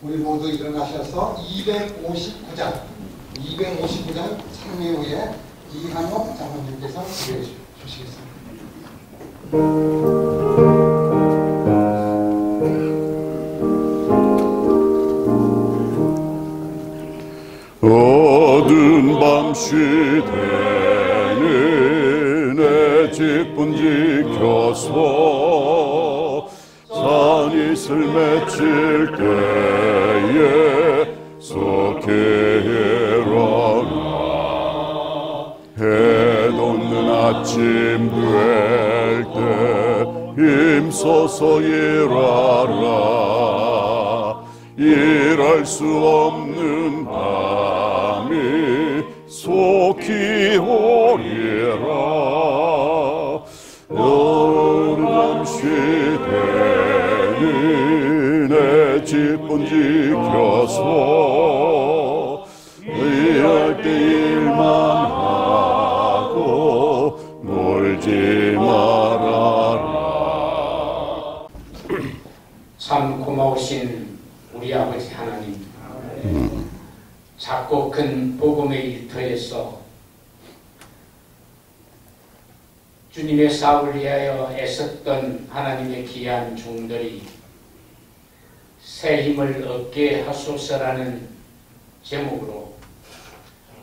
우리 모두 일어나셔서 259장 창례 후에 이한옥 장로님께서 기도해 주시겠습니다. 어두운 밤 시대는 내 집분 지켜서 산이슬 맺힐 때에 속해라라. 해 돋는 아침 될 때 힘써서 일하라. 일할 수 없는 밤이 속히 오리라. 어느 밤 시대는 내 집분 지켜서 일할 때 일만 하고 놀지 말아라. 참 고마우신 우리 아버지 하나님, 작고 큰 복음의 일터에서 주님의 사업을 위하여 애썼던 하나님의 귀한 종들이 새 힘을 얻게 하소서라는 제목으로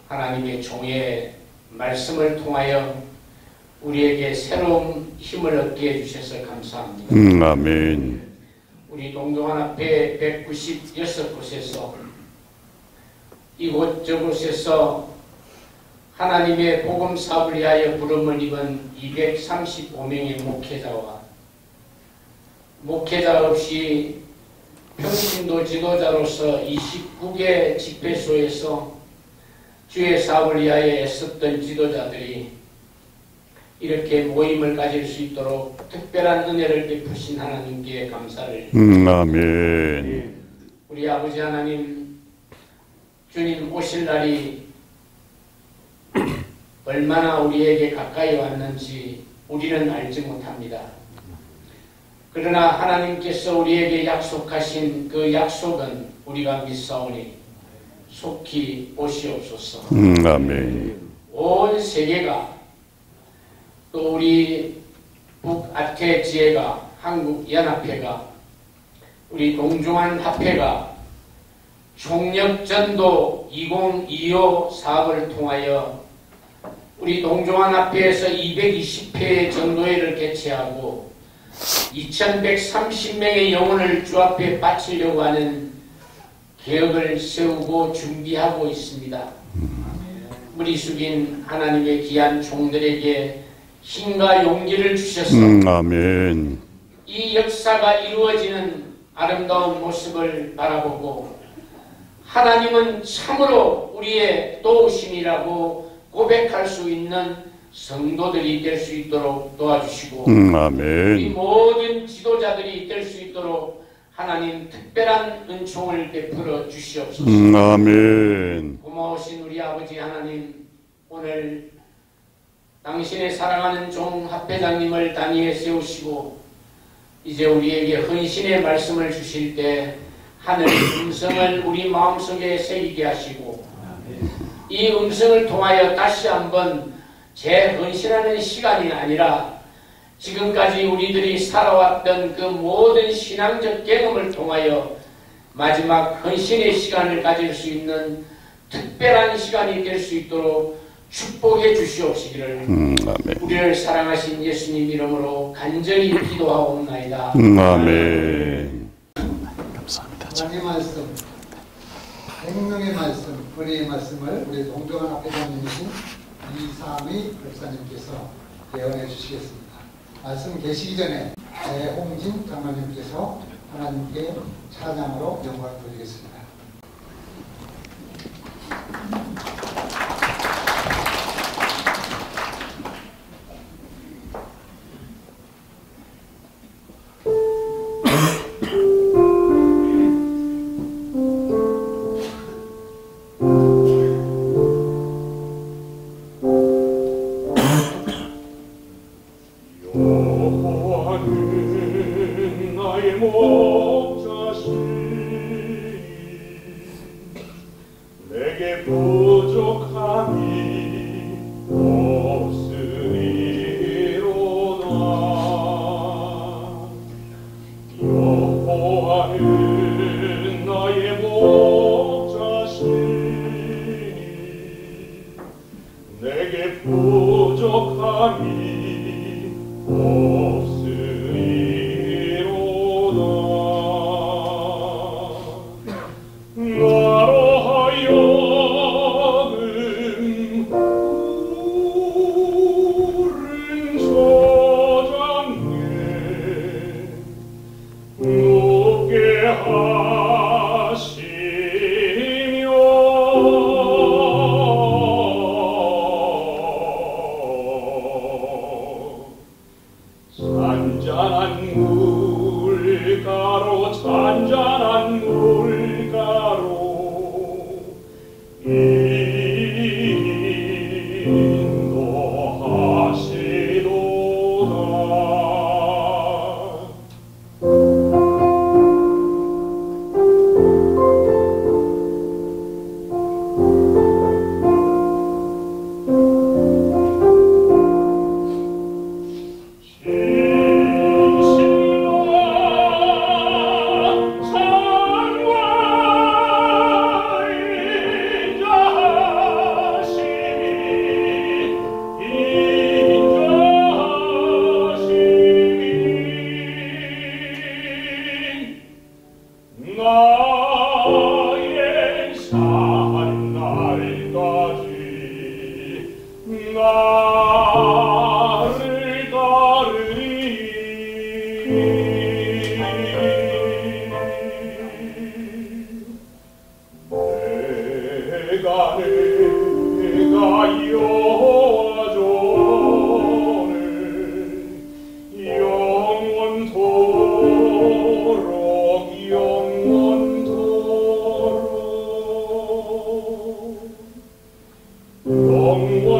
하나님의 종의 말씀을 통하여 우리에게 새로운 힘을 얻게 해주셔서 감사합니다. 아멘. 우리 동정한 앞에 196곳에서 이곳저곳에서 하나님의 복음 사업을 위하여 부름을 입은 235명의 목회자와 목회자 없이 평신도 지도자로서 29개 집회소에서 주의 사업을 위하여 애썼던 지도자들이 이렇게 모임을 가질 수 있도록 특별한 은혜를 베푸신 하나님께 감사를. 아멘. 우리 아버지 하나님, 주님 오실 날이 얼마나 우리에게 가까이 왔는지 우리는 알지 못합니다. 그러나 하나님께서 우리에게 약속하신 그 약속은 우리가 믿사오니 속히 오시옵소서. 아멘. 온 세계가 또 우리 북아태 지혜가 한국연합회가 우리 동중한 합회가 총력전도 2025 사업을 통하여 우리 동중한 합회에서 220회 전도회를 개최하고 2130명의 영혼을 주 앞에 바치려고 하는 계획을 세우고 준비하고 있습니다. 무리 숙인 하나님의 귀한 종들에게 힘과 용기를 주셔서 아멘. 이 역사가 이루어지는 아름다운 모습을 바라보고 하나님은 참으로 우리의 도우심이라고 고백할 수 있는 성도들이 될 수 있도록 도와주시고 아멘. 우리 모든 지도자들이 될 수 있도록 하나님 특별한 은총을 베풀어 주시옵소서. 아멘. 고마우신 우리 아버지 하나님, 오늘 당신의 사랑하는 종 합회장님을 단위에 세우시고 이제 우리에게 헌신의 말씀을 주실 때 하늘 음성을 우리 마음속에 새기게 하시고 이 음성을 통하여 다시 한번 재헌신하는 시간이 아니라 지금까지 우리들이 살아왔던 그 모든 신앙적 경험을 통하여 마지막 헌신의 시간을 가질 수 있는 특별한 시간이 될 수 있도록 축복해 주시옵시기를 우리를 사랑하신 예수님 이름으로 간절히 기도하옵나이다. 아멘. 감사합니다. 하나님의 말씀, 생명의 말씀, 은혜의 말씀을 우리 동정한 합회장님이신 이삼희 목사님께서 예언해 주시겠습니다. 말씀 계시기 전에 홍진 장로님께서 하나님께 찬양으로 영광을 돌리겠습니다. 여호와는 나의 목자시니 나의 산 날까지 나를 따르리 내가 여호와 전을 영원토록 하리로다. 나의 산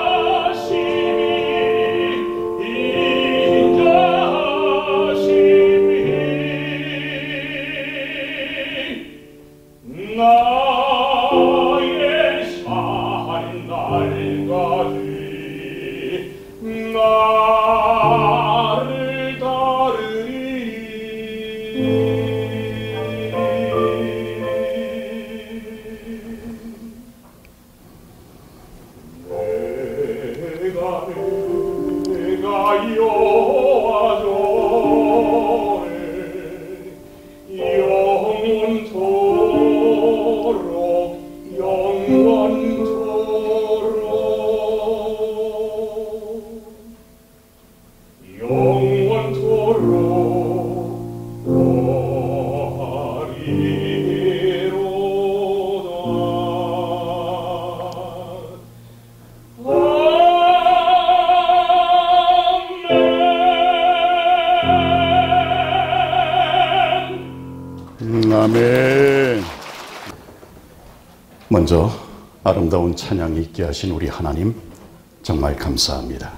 날까지 나를 따르리 내가 여호와 전을 영원토록 하리로다. 아멘. 먼저 아름다운 찬양이 있게 하신 우리 하나님 정말 감사합니다.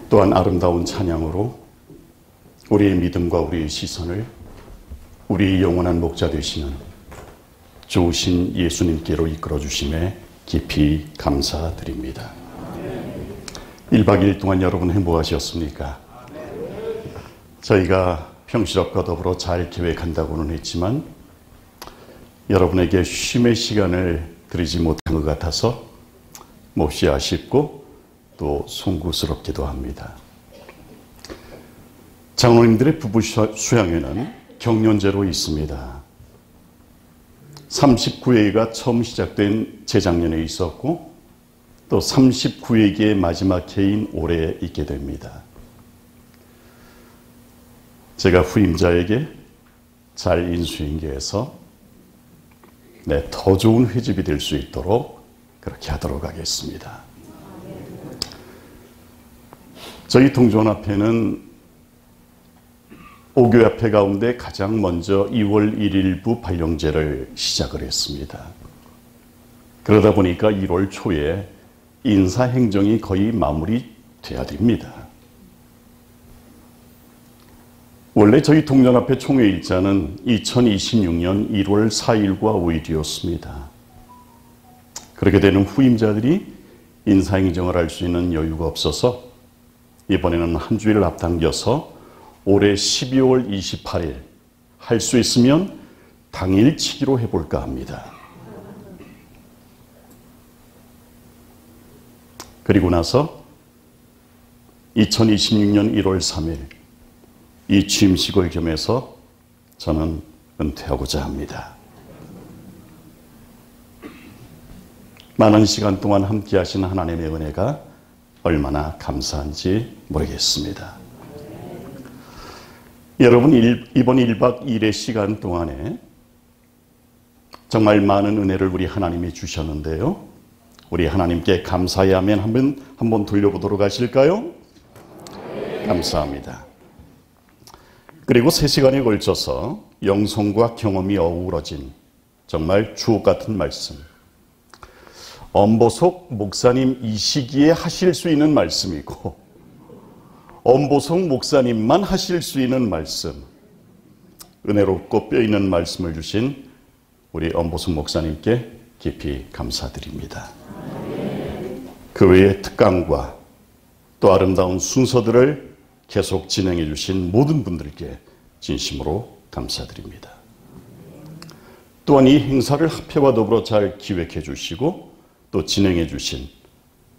또한 아름다운 찬양으로 우리의 믿음과 우리의 시선을 우리의 영원한 목자 되시는 좋으신 예수님께로 이끌어 주심에 깊이 감사드립니다. 1박 2일 동안 여러분 행복하셨습니까? 저희가 평시럽과 더불어 잘 계획한다고는 했지만 여러분에게 쉼의 시간을 드리지 못한 것 같아서 몹시 아쉽고 또 송구스럽기도 합니다. 장로님들의 부부 수양회는 경년제로 있습니다. 39회가 처음 시작된 재작년에 있었고 또 39회기의 마지막 해인 올해 있게 됩니다. 제가 후임자에게 잘 인수인계해서 더 좋은 회집이 될 수 있도록 그렇게 하도록 하겠습니다. 저희 동조원합회는 5교합회 가운데 가장 먼저 2월 1일부 발령제를 시작을 했습니다. 그러다 보니까 1월 초에 인사행정이 거의 마무리돼야 됩니다. 원래 저희 동정합회 총회일자는 2026년 1월 4일과 5일이었습니다. 그렇게 되는 후임자들이 인사행정을 할 수 있는 여유가 없어서 이번에는 한 주일 앞당겨서 올해 12월 28일 할 수 있으면 당일치기로 해볼까 합니다. 그리고 나서 2026년 1월 3일 이 취임식을 겸해서 저는 은퇴하고자 합니다. 많은 시간 동안 함께 하신 하나님의 은혜가 얼마나 감사한지 모르겠습니다. 여러분, 이번 1박 2일의 시간 동안에 정말 많은 은혜를 우리 하나님이 주셨는데요. 우리 하나님께 감사의 아멘 한번 돌려보도록 하실까요? 감사합니다. 그리고 3시간에 걸쳐서 영성과 경험이 어우러진 정말 주옥 같은 말씀. 엄보석 목사님 이 시기에 하실 수 있는 말씀이고 엄보석 목사님만 하실 수 있는 말씀. 은혜롭고 뼈있는 말씀을 주신 우리 엄보숙 목사님께 깊이 감사드립니다. 그 외의 특강과 또 아름다운 순서들을 계속 진행해 주신 모든 분들께 진심으로 감사드립니다. 또한 이 행사를 합회와 더불어 잘 기획해 주시고 또 진행해 주신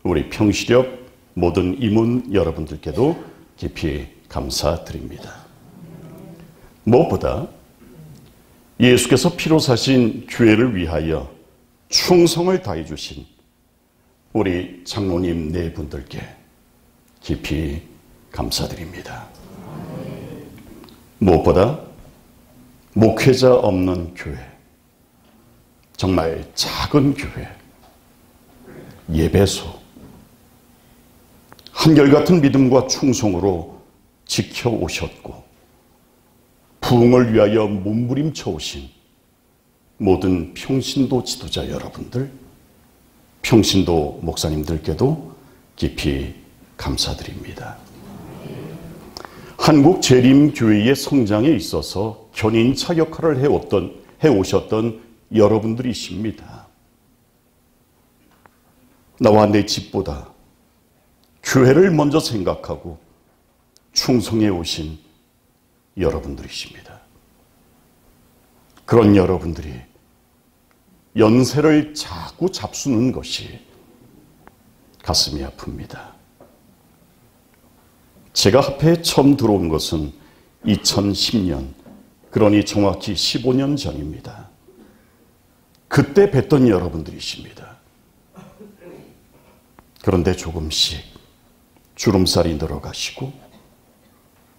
우리 평시력 모든 임원 여러분들께도 깊이 감사드립니다. 무엇보다 예수께서 피로 사신 교회를 위하여 충성을 다해 주신 우리 장로님 네 분들께 깊이 감사드립니다. 무엇보다 목회자 없는 교회, 정말 작은 교회, 예배소, 한결같은 믿음과 충성으로 지켜오셨고 부흥을 위하여 몸부림쳐 오신 모든 평신도 지도자 여러분들, 평신도 목사님들께도 깊이 감사드립니다. 한국 재림교회의 성장에 있어서 견인차 역할을 해오셨던 여러분들이십니다. 나와 내 집보다 교회를 먼저 생각하고 충성해 오신 여러분들이십니다. 그런 여러분들이 연세를 자꾸 잡수는 것이 가슴이 아픕니다. 제가 합회에 처음 들어온 것은 2010년, 그러니 정확히 15년 전입니다. 그때 뵀던 여러분들이십니다. 그런데 조금씩 주름살이 늘어가시고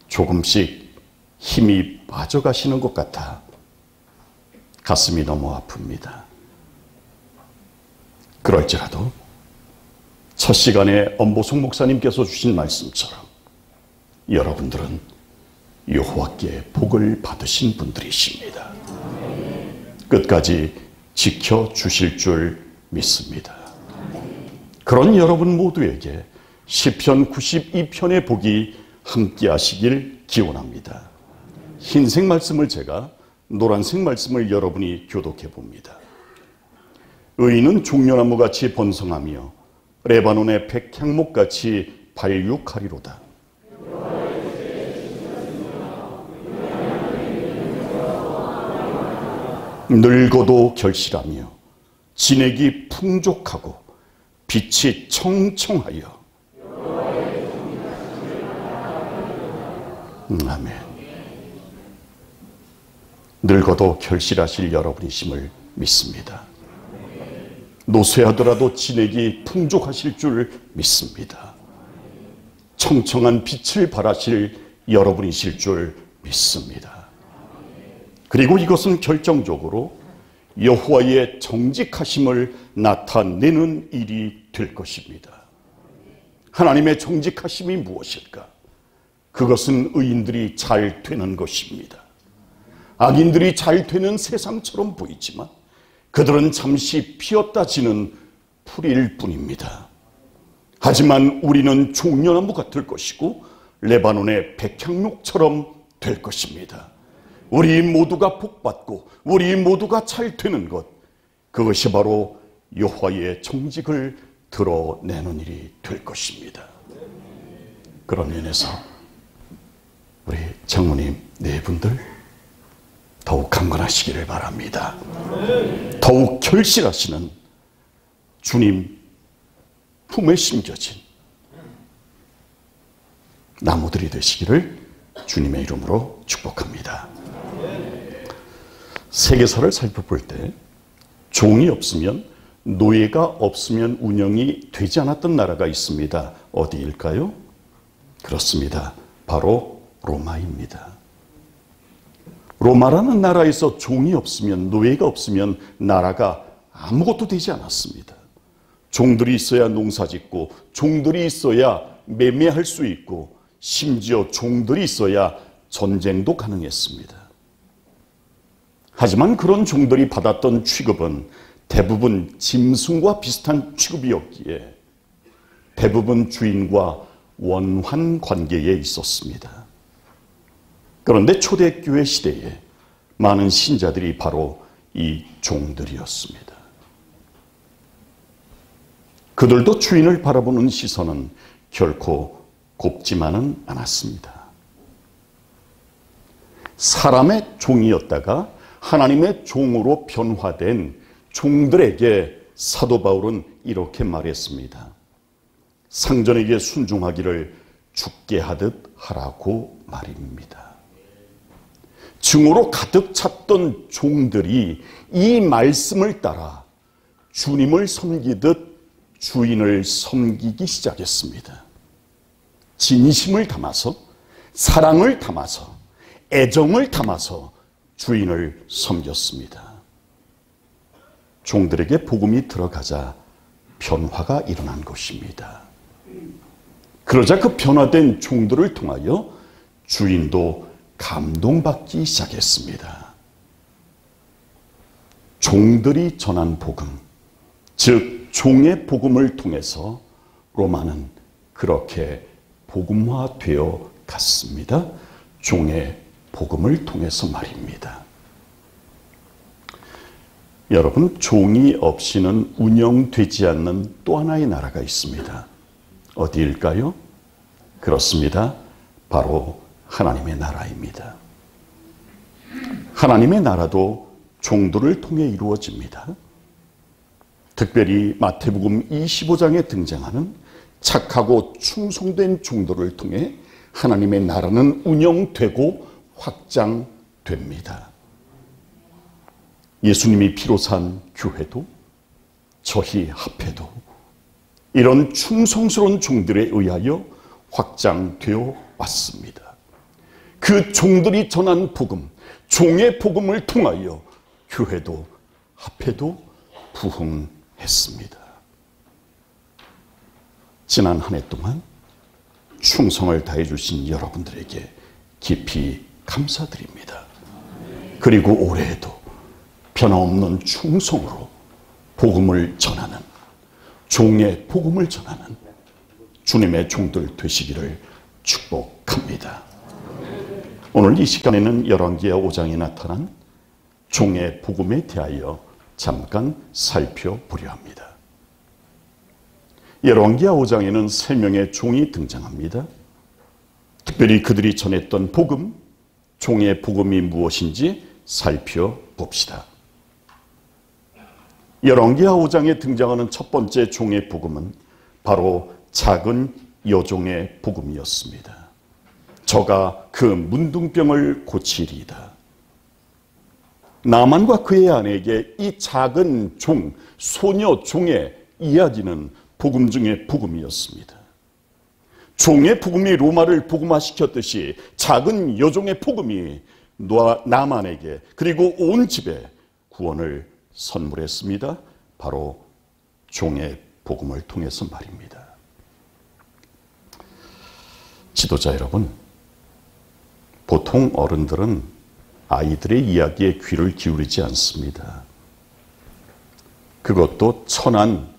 조금씩 힘이 빠져가시는 것 같아 가슴이 너무 아픕니다. 그럴지라도 첫 시간에 엄보숙 목사님께서 주신 말씀처럼 여러분들은 여호와께 복을 받으신 분들이십니다. 끝까지 지켜주실 줄 믿습니다. 그런 여러분 모두에게 시편 92편의 복이 함께 하시길 기원합니다. 흰색 말씀을 제가 노란색 말씀을 여러분이 교독해 봅니다. 의인은 종려나무같이 번성하며 레바논의 백향목같이 발육하리로다. 늙어도 결실하며 진액이 풍족하고 빛이 청청하여. 아멘. 늙어도 결실하실 여러분이심을 믿습니다. 노쇠하더라도 진액이 풍족하실 줄 믿습니다. 청청한 빛을 발하실 여러분이실 줄 믿습니다. 그리고 이것은 결정적으로 여호와의 정직하심을 나타내는 일이 될 것입니다. 하나님의 정직하심이 무엇일까? 그것은 의인들이 잘 되는 것입니다. 악인들이 잘 되는 세상처럼 보이지만 그들은 잠시 피었다 지는 풀일 뿐입니다. 하지만 우리는 종려나무 같을 것이고 레바논의 백향목처럼 될 것입니다. 우리 모두가 복받고 우리 모두가 잘 되는 것, 그것이 바로 여호와의 정직을 드러내는 일이 될 것입니다. 그런 면에서 우리 장로님 네 분들 더욱 강건하시기를 바랍니다. 더욱 결실하시는 주님 품에 심겨진 나무들이 되시기를 주님의 이름으로 축복합니다. 세계사를 살펴볼 때 종이 없으면, 노예가 없으면 운영이 되지 않았던 나라가 있습니다. 어디일까요? 그렇습니다. 바로 로마입니다. 로마라는 나라에서 종이 없으면, 노예가 없으면 나라가 아무것도 되지 않았습니다. 종들이 있어야 농사짓고, 종들이 있어야 매매할 수 있고, 심지어 종들이 있어야 전쟁도 가능했습니다. 하지만 그런 종들이 받았던 취급은 대부분 짐승과 비슷한 취급이었기에 대부분 주인과 원환 관계에 있었습니다. 그런데 초대교회 시대에 많은 신자들이 바로 이 종들이었습니다. 그들도 주인을 바라보는 시선은 결코 곱지만은 않았습니다. 사람의 종이었다가 하나님의 종으로 변화된 종들에게 사도 바울은 이렇게 말했습니다. 상전에게 순종하기를 죽게 하듯 하라고 말입니다. 증오로 가득 찼던 종들이 이 말씀을 따라 주님을 섬기듯 주인을 섬기기 시작했습니다. 진심을 담아서, 사랑을 담아서, 애정을 담아서 주인을 섬겼습니다. 종들에게 복음이 들어가자 변화가 일어난 것입니다. 그러자 그 변화된 종들을 통하여 주인도 감동받기 시작했습니다. 종들이 전한 복음, 즉 종의 복음을 통해서 로마는 그렇게 복음화되어 갔습니다. 종의 복음을 통해서 말입니다. 여러분, 종이 없이는 운영되지 않는 또 하나의 나라가 있습니다. 어디일까요? 그렇습니다. 바로 하나님의 나라입니다. 하나님의 나라도 종들을 통해 이루어집니다. 특별히 마태복음 25장에 등장하는 착하고 충성된 종들을 통해 하나님의 나라는 운영되고 확장됩니다. 예수님이 피로 산 교회도 저희 합회도 이런 충성스러운 종들에 의하여 확장되어 왔습니다. 그 종들이 전한 복음, 종의 복음을 통하여 교회도 합회도 부흥했습니다. 지난 한 해 동안 충성을 다해 주신 여러분들에게 깊이 감사드립니다. 그리고 올해에도 변함없는 충성으로 복음을 전하는, 종의 복음을 전하는 주님의 종들 되시기를 축복합니다. 오늘 이 시간에는 열왕기하 5장에 나타난 종의 복음에 대하여 잠깐 살펴보려 합니다. 열왕기하 5장에는 3명의 종이 등장합니다. 특별히 그들이 전했던 복음, 종의 복음이 무엇인지 살펴봅시다. 열왕기하 5장에 등장하는 첫 번째 종의 복음은 바로 작은 여종의 복음이었습니다. 저가 그 문둥병을 고치리이다. 나만과 그의 아내에게 이 작은 종, 소녀 종의 이야기는 복음 중에 복음이었습니다. 종의 복음이 로마를 복음화시켰듯이 작은 여종의 복음이 나만에게 그리고 온 집에 구원을 선물했습니다. 바로 종의 복음을 통해서 말입니다. 지도자 여러분, 보통 어른들은 아이들의 이야기에 귀를 기울이지 않습니다. 그것도 천한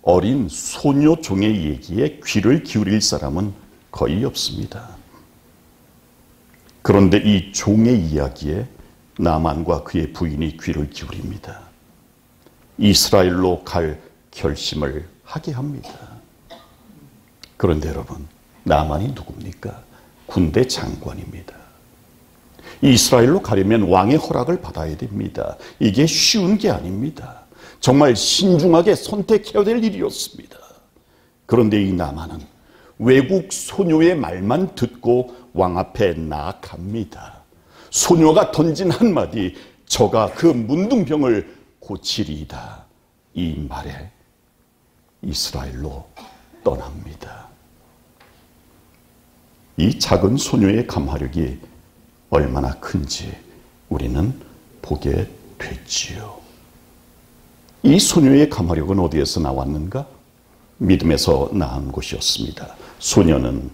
어린 소녀 종의 얘기에 귀를 기울일 사람은 거의 없습니다. 그런데 이 종의 이야기에 나만과 그의 부인이 귀를 기울입니다. 이스라엘로 갈 결심을 하게 합니다. 그런데 여러분, 나만이 누굽니까? 군대 장관입니다. 이스라엘로 가려면 왕의 허락을 받아야 됩니다. 이게 쉬운 게 아닙니다. 정말 신중하게 선택해야 될 일이었습니다. 그런데 이 나만은 외국 소녀의 말만 듣고 왕 앞에 나아갑니다. 소녀가 던진 한마디, 저가 그 문둥병을 고치리이다. 이 말에 이스라엘로 떠납니다. 이 작은 소녀의 감화력이 얼마나 큰지 우리는 보게 됐지요. 이 소녀의 감화력은 어디에서 나왔는가? 믿음에서 나온 것이었습니다. 소녀는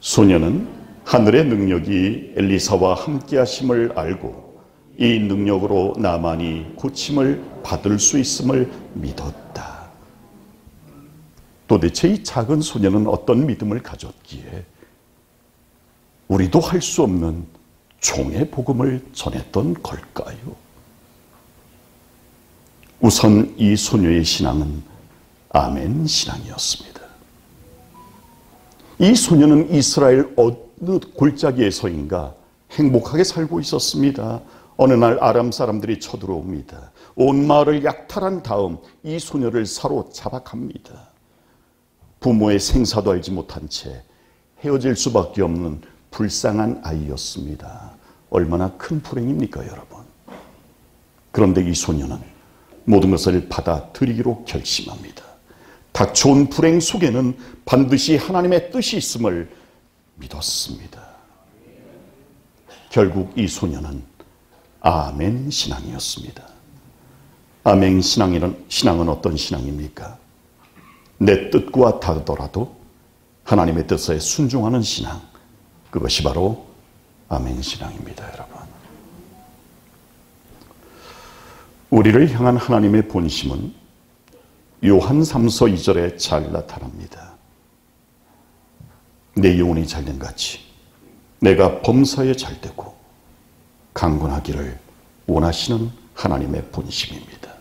소녀는 하늘의 능력이 엘리사와 함께 하심을 알고 이 능력으로 나만이 고침을 받을 수 있음을 믿었다. 도대체 이 작은 소녀는 어떤 믿음을 가졌기에 우리도 할 수 없는 종의 복음을 전했던 걸까요? 우선 이 소녀의 신앙은 아멘 신앙이었습니다. 이 소녀는 이스라엘 어느 골짜기에서인가 행복하게 살고 있었습니다. 어느 날 아람 사람들이 쳐들어옵니다. 온 마을을 약탈한 다음 이 소녀를 사로잡아 갑니다. 부모의 생사도 알지 못한 채 헤어질 수밖에 없는 불쌍한 아이였습니다. 얼마나 큰 불행입니까, 여러분? 그런데 이 소녀는 모든 것을 받아들이기로 결심합니다. 닥쳐온 불행 속에는 반드시 하나님의 뜻이 있음을 믿었습니다. 결국 이 소녀는 아멘 신앙이었습니다. 아멘 신앙은 어떤 신앙입니까? 내 뜻과 다르더라도 하나님의 뜻에 순종하는 신앙, 그것이 바로 아멘 신앙입니다, 여러분. 우리를 향한 하나님의 본심은 요한 3서 2절에 잘 나타납니다. 내 영혼이 잘된 같이 내가 범사에 잘되고 강건하기를 원하시는 하나님의 본심입니다.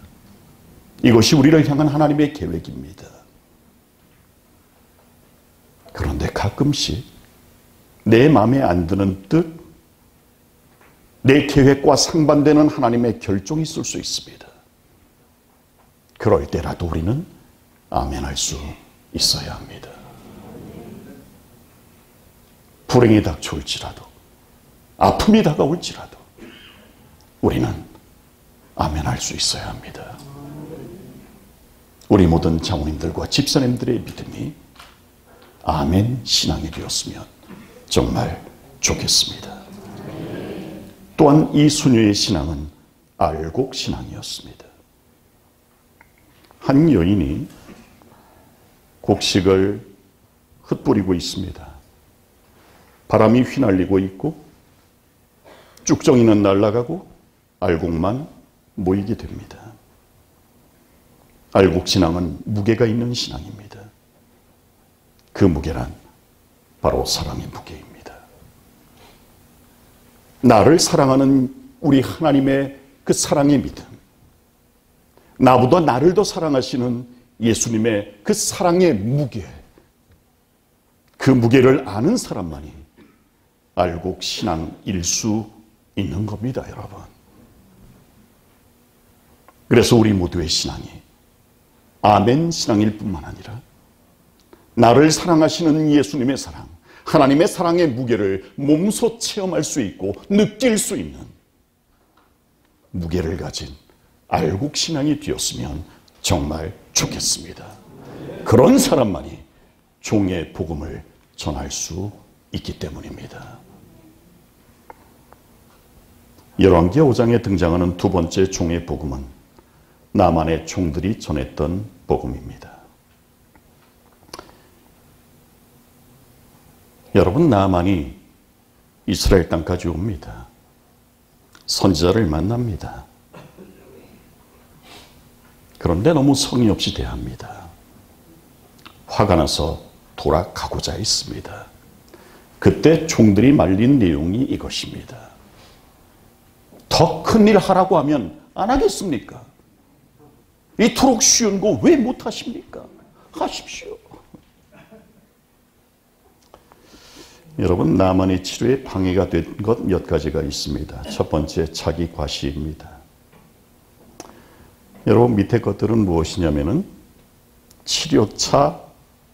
이것이 우리를 향한 하나님의 계획입니다. 그런데 가끔씩 내 마음에 안 드는 뜻, 내 계획과 상반되는 하나님의 결정이 있을 수 있습니다. 그럴 때라도 우리는 아멘할 수 있어야 합니다. 불행이 닥쳐올지라도, 아픔이 다가올지라도 우리는 아멘할 수 있어야 합니다. 우리 모든 장로님들과 집사님들의 믿음이 아멘 신앙이 되었으면 정말 좋겠습니다. 또한 이 수녀의 신앙은 알곡 신앙이었습니다. 한 여인이 곡식을 흩뿌리고 있습니다. 바람이 휘날리고 있고 쭉정이는 날아가고 알곡만 모이게 됩니다. 알곡 신앙은 무게가 있는 신앙입니다. 그 무게란 바로 사랑의 무게입니다. 나를 사랑하는 우리 하나님의 그 사랑의 믿음, 나보다 나를 더 사랑하시는 예수님의 그 사랑의 무게, 그 무게를 아는 사람만이 알곡 신앙일 수 있는 겁니다, 여러분. 그래서 우리 모두의 신앙이 아멘 신앙일 뿐만 아니라 나를 사랑하시는 예수님의 사랑, 하나님의 사랑의 무게를 몸소 체험할 수 있고 느낄 수 있는 무게를 가진 알곡 신앙이 되었으면 정말 좋겠습니다. 그런 사람만이 종의 복음을 전할 수 있기 때문입니다. 열왕기 5장에 등장하는 두 번째 종의 복음은 나만의 종들이 전했던 복음입니다. 여러분, 나만이 이스라엘 땅까지 옵니다. 선지자를 만납니다. 그런데 너무 성의 없이 대합니다. 화가 나서 돌아가고자 했습니다. 그때 종들이 말린 내용이 이것입니다. 더 큰 일 하라고 하면 안 하겠습니까? 이토록 쉬운 거 왜 못하십니까? 하십시오. 여러분, 나만의 치료에 방해가 된 것 몇 가지가 있습니다. 첫 번째, 자기 과시입니다. 여러분, 밑에 것들은 무엇이냐면은 치료차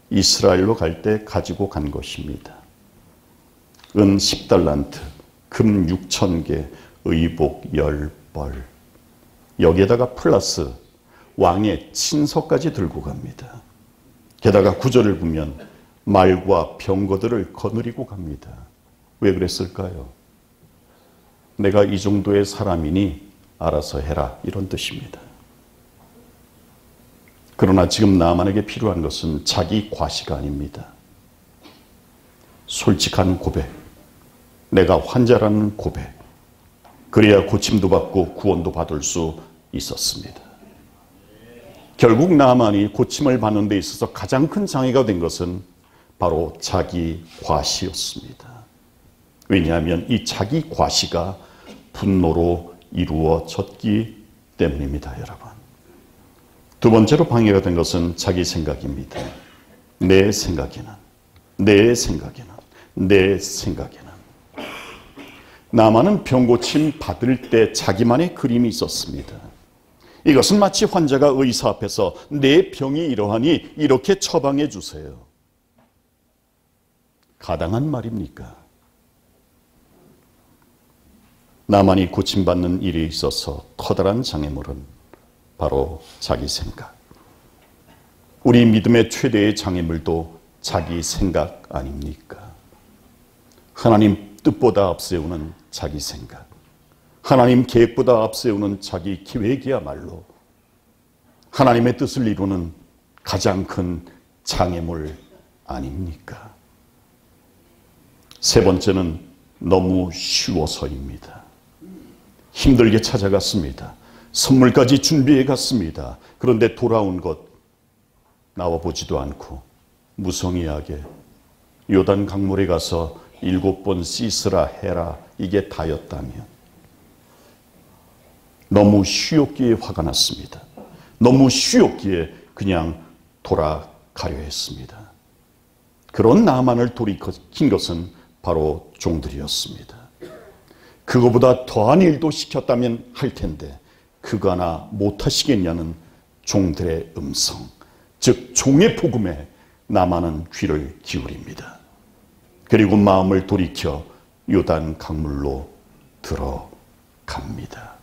이스라엘로 갈 때 가지고 간 것입니다. 은 10달란트, 금 6,000개, 의복 10벌. 여기에다가 플러스 왕의 친서까지 들고 갑니다. 게다가 구절을 보면 말과 병거들을 거느리고 갑니다. 왜 그랬을까요? 내가 이 정도의 사람이니 알아서 해라, 이런 뜻입니다. 그러나 지금 나만에게 필요한 것은 자기 과시가 아닙니다. 솔직한 고백, 내가 환자라는 고백, 그래야 고침도 받고 구원도 받을 수 있었습니다. 결국 나만이 고침을 받는 데 있어서 가장 큰 장애가 된 것은 바로 자기 과시였습니다. 왜냐하면 이 자기 과시가 분노로 이루어졌기 때문입니다, 여러분. 두 번째로 방해가 된 것은 자기 생각입니다. 내 생각에는, 내 생각에는, 내 생각에는. 나만은 병고침 받을 때 자기만의 그림이 있었습니다. 이것은 마치 환자가 의사 앞에서 내 병이 이러하니 이렇게 처방해 주세요. 가당한 말입니까? 나만이 고침받는 일이 있어서 커다란 장애물은 바로 자기 생각. 우리 믿음의 최대의 장애물도 자기 생각 아닙니까? 하나님 뜻보다 앞세우는 자기 생각, 하나님 계획보다 앞세우는 자기 기획이야말로 하나님의 뜻을 이루는 가장 큰 장애물 아닙니까? 세 번째는 너무 쉬워서입니다. 힘들게 찾아갔습니다. 선물까지 준비해 갔습니다. 그런데 돌아온 것 나와보지도 않고 무성의하게 요단 강물에 가서 7번 씻으라 해라, 이게 다였다면 너무 쉬웠기에 화가 났습니다. 너무 쉬웠기에 그냥 돌아가려 했습니다. 그런 나만을 돌이킨 것은 바로 종들이었습니다. 그거보다 더한 일도 시켰다면 할 텐데 그거 하나 못하시겠냐는 종들의 음성, 즉 종의 복음에 나만은 귀를 기울입니다. 그리고 마음을 돌이켜 요단 강물로 들어갑니다.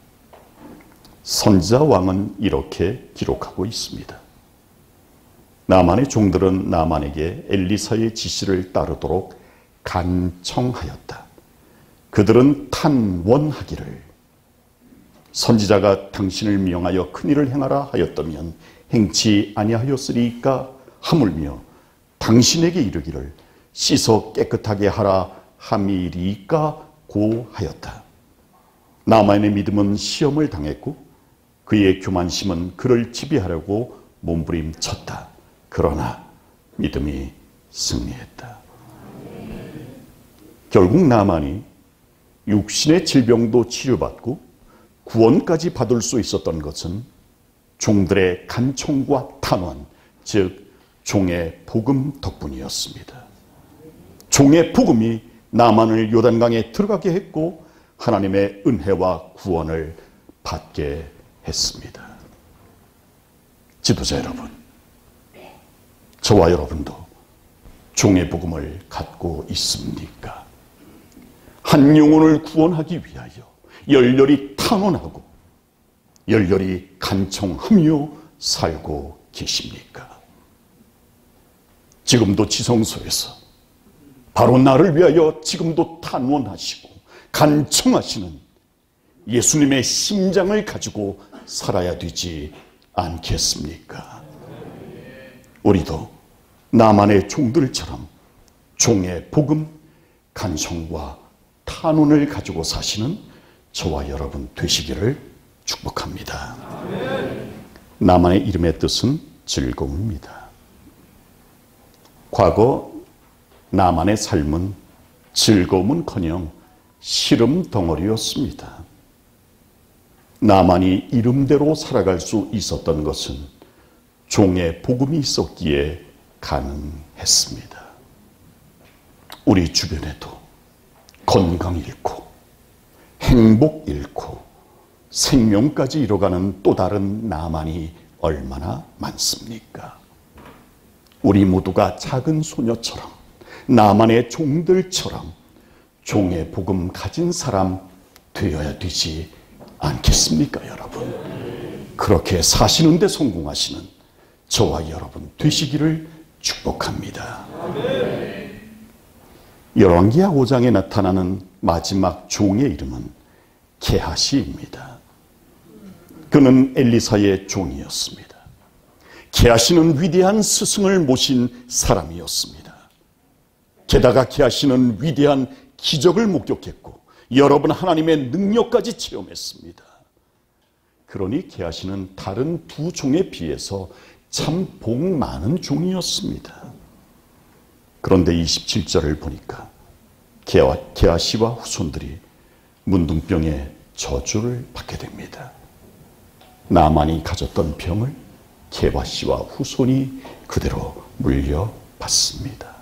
선지자 왕은 이렇게 기록하고 있습니다. 나만의 종들은 나만에게 엘리사의 지시를 따르도록 간청하였다. 그들은 탄원하기를, 선지자가 당신을 명하여 큰일을 행하라 하였다면 행치 아니하였으리까 하물며 당신에게 이르기를 씻어 깨끗하게 하라 함이리까 고하였다. 나만의 믿음은 시험을 당했고 그의 교만심은 그를 지배하려고 몸부림쳤다. 그러나 믿음이 승리했다. 결국 나만이 육신의 질병도 치료받고 구원까지 받을 수 있었던 것은 종들의 간청과 탄원, 즉 종의 복음 덕분이었습니다. 종의 복음이 나만을 요단강에 들어가게 했고 하나님의 은혜와 구원을 받게 했습니다. 지도자 여러분, 저와 여러분도 종의 복음을 갖고 있습니까? 한 영혼을 구원하기 위하여 열렬히 탄원하고 열렬히 간청하며 살고 계십니까? 지금도 지성소에서 바로 나를 위하여 지금도 탄원하시고 간청하시는 예수님의 심장을 가지고 살아야 되지 않겠습니까? 우리도 나만의 종들처럼 종의 복음, 간청과 탄원을 가지고 사시는 저와 여러분 되시기를 축복합니다. 나만의 이름의 뜻은 즐거움입니다. 과거 나만의 삶은 즐거움은커녕 시름 덩어리였습니다. 나만이 이름대로 살아갈 수 있었던 것은 종의 복음이 있었기에 가능했습니다. 우리 주변에도 건강 잃고 행복 잃고 생명까지 잃어가는 또 다른 나만이 얼마나 많습니까? 우리 모두가 작은 소녀처럼 나만의 종들처럼 종의 복음 가진 사람 되어야 되지 않겠습니까, 여러분? 그렇게 사시는 데 성공하시는 저와 여러분 되시기를 축복합니다. 열왕기하 5장에 나타나는 마지막 종의 이름은 게하시입니다. 그는 엘리사의 종이었습니다. 게하시는 위대한 스승을 모신 사람이었습니다. 게다가 게하시는 위대한 기적을 목격했고 여러분 하나님의 능력까지 체험했습니다. 그러니 게하시는 다른 두 종에 비해서 참 복 많은 종이었습니다. 그런데 27절을 보니까 게하시와 후손들이 문둥병의 저주를 받게 됩니다. 나만이 가졌던 병을 게하시와 후손이 그대로 물려받습니다.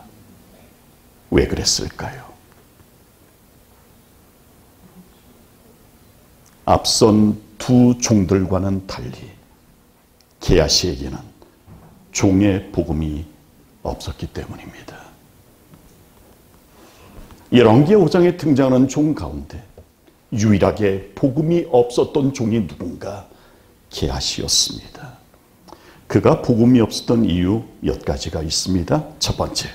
왜 그랬을까요? 앞선 두 종들과는 달리 게하시에게는 종의 복음이 없었기 때문입니다. 열왕기 5장에 등장하는 종 가운데 유일하게 복음이 없었던 종이 누군가? 게하시였습니다. 그가 복음이 없었던 이유 몇 가지가 있습니다. 첫 번째,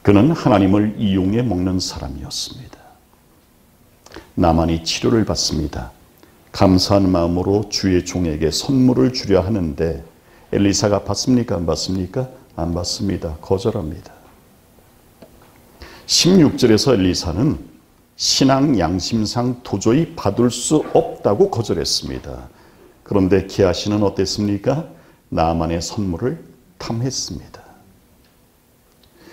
그는 하나님을 이용해 먹는 사람이었습니다. 나만이 치료를 받습니다. 감사한 마음으로 주의 종에게 선물을 주려 하는데 엘리사가 받습니까? 안 받습니까? 안 받습니다. 거절합니다. 16절에서 엘리사는 신앙 양심상 도저히 받을 수 없다고 거절했습니다. 그런데 게하시는 어땠습니까? 나만의 선물을 탐했습니다.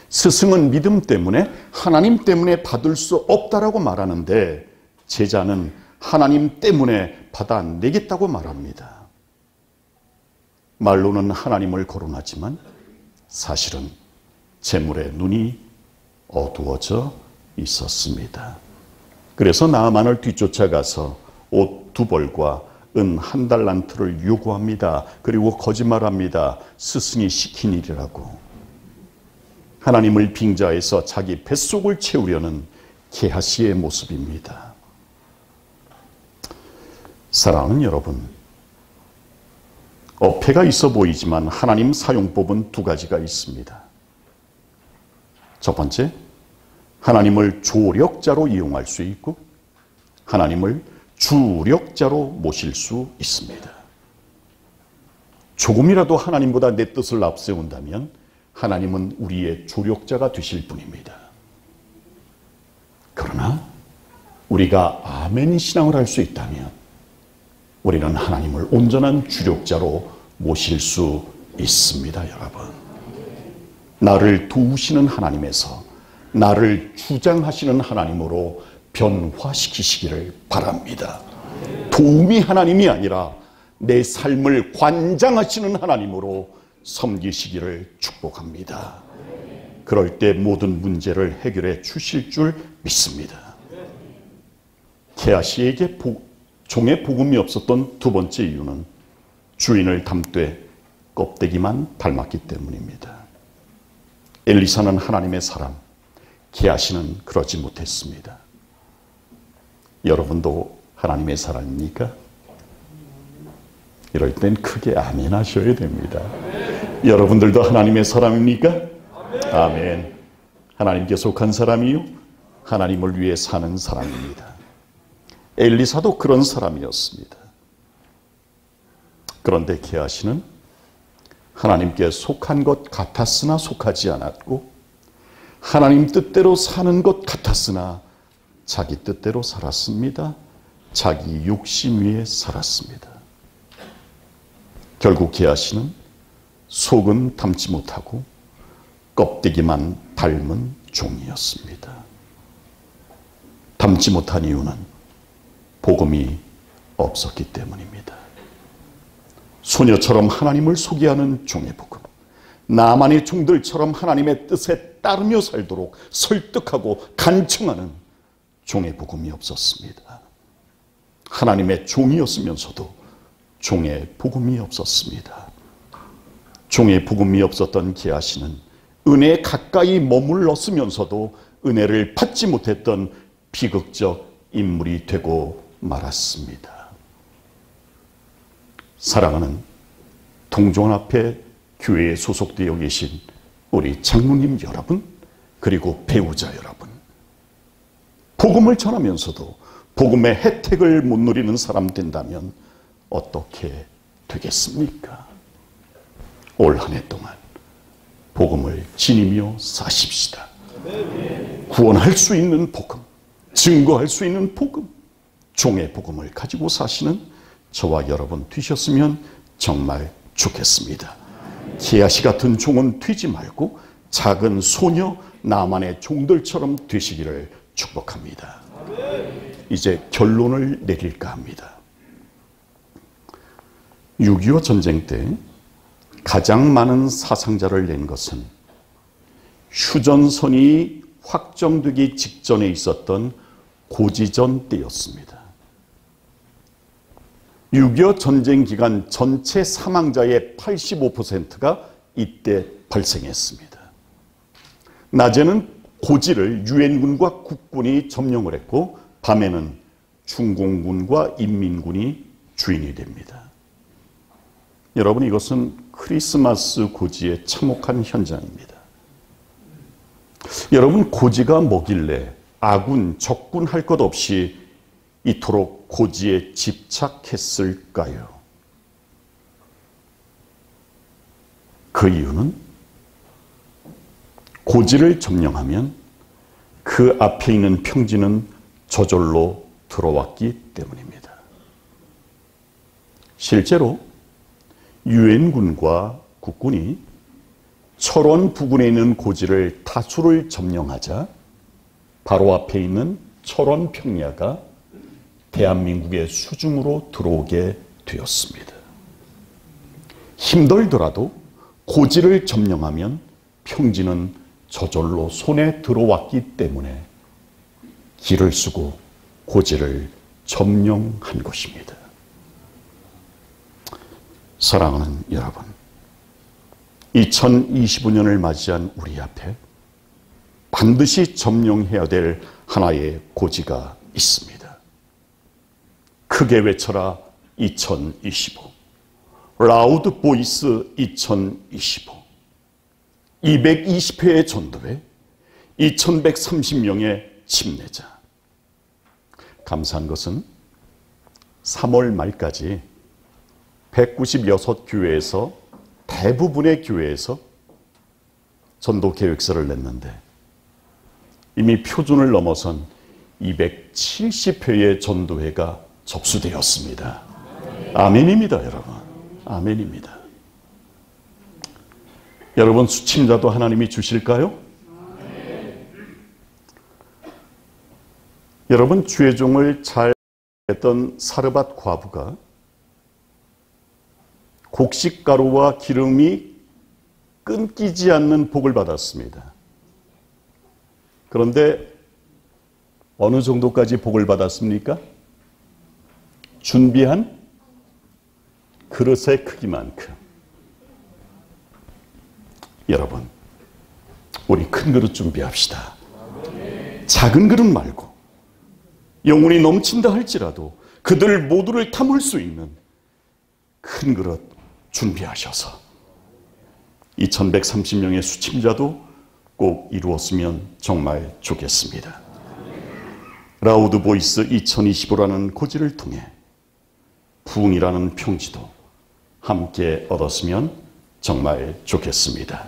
스승은 믿음 때문에 하나님 때문에 받을 수 없다라고 말하는데 제자는 하나님 때문에 받아내겠다고 말합니다. 말로는 하나님을 거론하지만 사실은 재물에 눈이 어두워져 있었습니다. 그래서 나아만을 뒤쫓아가서 옷 2벌과 은 1달란트를 요구합니다. 그리고 거짓말합니다. 스승이 시킨 일이라고. 하나님을 빙자해서 자기 뱃속을 채우려는 게하시의 모습입니다. 사랑하는 여러분, 어폐가 있어 보이지만 하나님 사용법은 2가지가 있습니다. 첫 번째, 하나님을 조력자로 이용할 수 있고 하나님을 주력자로 모실 수 있습니다. 조금이라도 하나님보다 내 뜻을 앞세운다면 하나님은 우리의 조력자가 되실 분입니다. 그러나 우리가 아멘 신앙을 할 수 있다면 우리는 하나님을 온전한 주력자로 모실 수 있습니다. 여러분, 나를 도우시는 하나님에서 나를 주장하시는 하나님으로 변화시키시기를 바랍니다. 도움이 하나님이 아니라 내 삶을 관장하시는 하나님으로 섬기시기를 축복합니다. 그럴 때 모든 문제를 해결해 주실 줄 믿습니다. 게하시에게 종의 복음이 없었던 2번째 이유는 주인을 닮되 껍데기만 닮았기 때문입니다. 엘리사는 하나님의 사람, 게하시는 그러지 못했습니다. 여러분도 하나님의 사람입니까? 이럴 땐 크게 아멘 하셔야 됩니다. 여러분들도 하나님의 사람입니까? 아멘. 하나님께 속한 사람이요, 하나님을 위해 사는 사람입니다. 엘리사도 그런 사람이었습니다. 그런데 게하시는 하나님께 속한 것 같았으나 속하지 않았고 하나님 뜻대로 사는 것 같았으나 자기 뜻대로 살았습니다. 자기 욕심 위에 살았습니다. 결국 게하시는 속은 닮지 못하고 껍데기만 닮은 종이었습니다. 닮지 못한 이유는 복음이 없었기 때문입니다. 소녀처럼 하나님을 소개하는 종의 복음, 나만의 종들처럼 하나님의 뜻에 따르며 살도록 설득하고 간청하는 종의 복음이 없었습니다. 하나님의 종이었으면서도 종의 복음이 없었습니다. 종의 복음이 없었던 게하시는 은혜에 가까이 머물렀으면서도 은혜를 받지 못했던 비극적 인물이 되고 말았습니다. 사랑하는 동종합회 교회에 소속되어 계신 우리 장로님 여러분, 그리고 배우자 여러분, 복음을 전하면서도 복음의 혜택을 못 누리는 사람 된다면 어떻게 되겠습니까? 올 한 해 동안 복음을 지니며 사십시다. 구원할 수 있는 복음, 증거할 수 있는 복음, 종의 복음을 가지고 사시는 저와 여러분 되셨으면 정말 좋겠습니다. 게하시 같은 종은 되지 말고 작은 소녀 나만의 종들처럼 되시기를 축복합니다. 이제 결론을 내릴까 합니다. 6.25 전쟁 때 가장 많은 사상자를 낸 것은 휴전선이 확정되기 직전에 있었던 고지전 때였습니다. 6.25 전쟁 기간 전체 사망자의 85%가 이때 발생했습니다. 낮에는 고지를 유엔군과 국군이 점령을 했고 밤에는 중공군과 인민군이 주인이 됩니다. 여러분, 이것은 크리스마스 고지의 참혹한 현장입니다. 여러분, 고지가 뭐길래 아군, 적군 할 것 없이 이토록 고지에 집착했을까요? 그 이유는 고지를 점령하면 그 앞에 있는 평지는 저절로 들어왔기 때문입니다. 실제로 유엔군과 국군이 철원 부근에 있는 고지를 다수를 점령하자 바로 앞에 있는 철원 평야가 대한민국의 수중으로 들어오게 되었습니다. 힘들더라도 고지를 점령하면 평지는 저절로 손에 들어왔기 때문에 길을 쓰고 고지를 점령한 것입니다. 사랑하는 여러분, 2025년을 맞이한 우리 앞에 반드시 점령해야 될 하나의 고지가 있습니다. 크게 외쳐라 2025. 라우드 보이스 2025. 220회의 전도회, 2130명의 침례자. 감사한 것은 3월 말까지 196교회에서 대부분의 교회에서 전도 계획서를 냈는데 이미 표준을 넘어선 270회의 전도회가 접수되었습니다. 아멘입니다, 여러분. 아멘입니다. 여러분, 수침자도 하나님이 주실까요? 여러분, 주의종을 잘 했던 사르밧 과부가 곡식가루와 기름이 끊기지 않는 복을 받았습니다. 그런데 어느 정도까지 복을 받았습니까? 준비한 그릇의 크기만큼. 여러분, 우리 큰 그릇 준비합시다. 작은 그릇 말고 영혼이 넘친다 할지라도 그들 모두를 담을 수 있는 큰 그릇 준비하셔서 2130명의 수침자도 꼭 이루었으면 정말 좋겠습니다. 라우드 보이스 2025라는 고지를 통해 부흥이라는 평지도 함께 얻었으면 정말 좋겠습니다.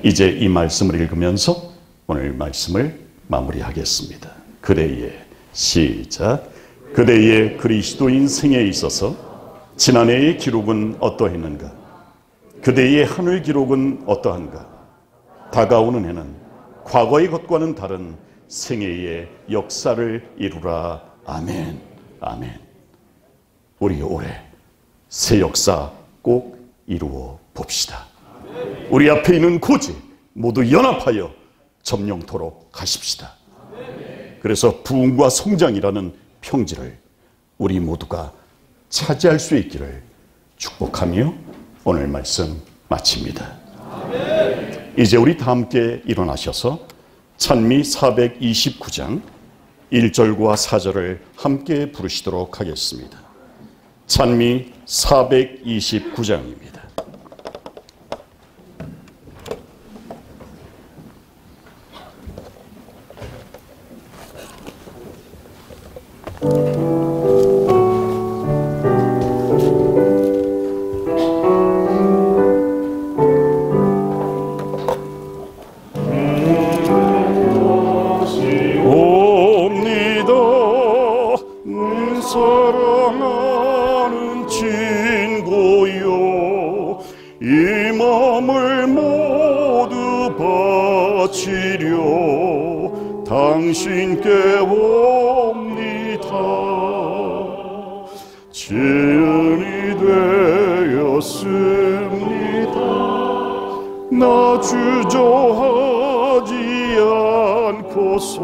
이제 이 말씀을 읽으면서 오늘 말씀을 마무리하겠습니다. 그대의 시작. 그대의 그리스도인 생에 있어서 지난해의 기록은 어떠했는가? 그대의 하늘 기록은 어떠한가? 다가오는 해는 과거의 것과는 다른 생애의 역사를 이루라. 아멘. 아멘. 우리 올해 새 역사 꼭 이루어 봅시다. 우리 앞에 있는 고지 모두 연합하여 점령토록 하십시다. 그래서 부흥과 성장이라는 평지를 우리 모두가 차지할 수 있기를 축복하며 오늘 말씀 마칩니다. 이제 우리 다 함께 일어나셔서 찬미 429장 1절과 4절을 함께 부르시도록 하겠습니다. 찬미 429장입니다. 사랑하는 친구여, 이 마음을 모두 바치려 당신께 옵니다. 지은이 되었습니다. 나 주저하지 않고서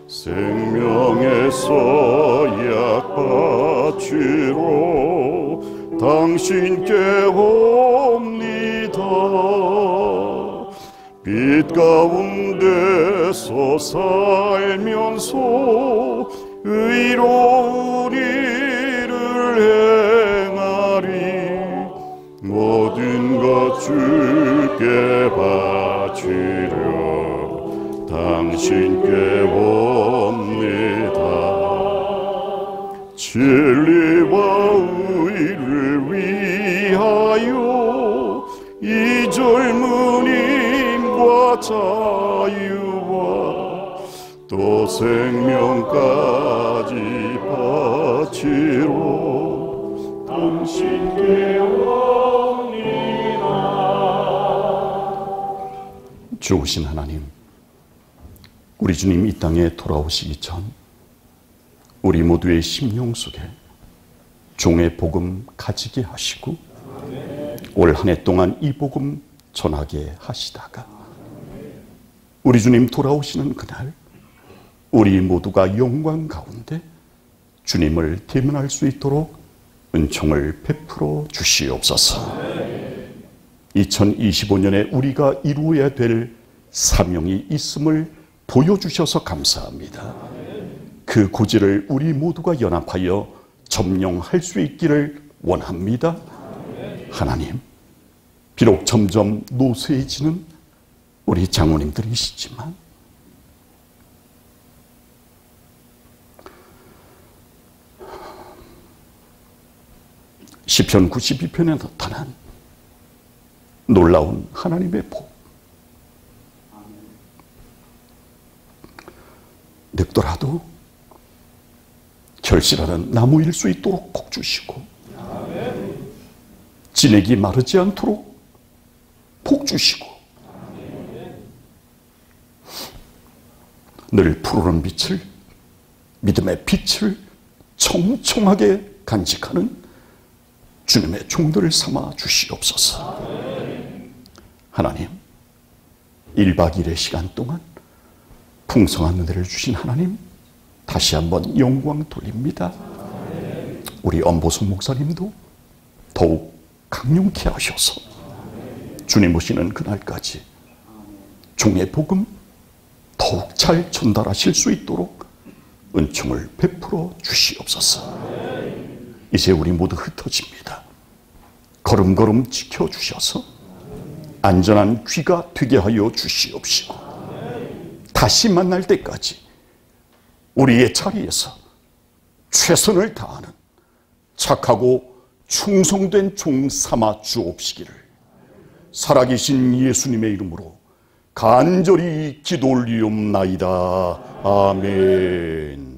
생명에서 약바치로 당신께 옵니다. 빛 가운데서 살면서 의로운 일을 행하리. 모든 것 주께 바치려 당신께 옵니다. 진리와 의를 위하여 이 젊은임과 자유와 또 생명까지 바치러 당신께 옵니다. 좋으신 하나님, 우리 주님 이 땅에 돌아오시기 전 우리 모두의 심령 속에 종의 복음 가지게 하시고 올 한 해 동안 이 복음 전하게 하시다가 우리 주님 돌아오시는 그날 우리 모두가 영광 가운데 주님을 대면할 수 있도록 은총을 베풀어 주시옵소서. 2025년에 우리가 이루어야 될 사명이 있음을 보여주셔서 감사합니다. 그 고지를 우리 모두가 연합하여 점령할 수 있기를 원합니다. 하나님, 비록 점점 노쇠해지는 우리 장로님들이시지만 시편 92편에 나타난 놀라운 하나님의 복, 늙더라도 결실하는 나무일 수 있도록 복 주시고 진액이 마르지 않도록 복 주시고 늘 푸르른 빛을, 믿음의 빛을 청청하게 간직하는 주님의 종들을 삼아 주시옵소서. 하나님, 1박 2일의 시간 동안 풍성한 은혜를 주신 하나님, 다시 한번 영광 돌립니다. 우리 엄보성 목사님도 더욱 강력케 하셔서 주님 오시는 그날까지 종의 복음 더욱 잘 전달하실 수 있도록 은총을 베풀어 주시옵소서. 이제 우리 모두 흩어집니다. 걸음걸음 지켜주셔서 안전한 귀가 되게 하여 주시옵시고 다시 만날 때까지 우리의 자리에서 최선을 다하는 착하고 충성된 종 삼아 주옵시기를 살아계신 예수님의 이름으로 간절히 기도 올리옵나이다. 아멘.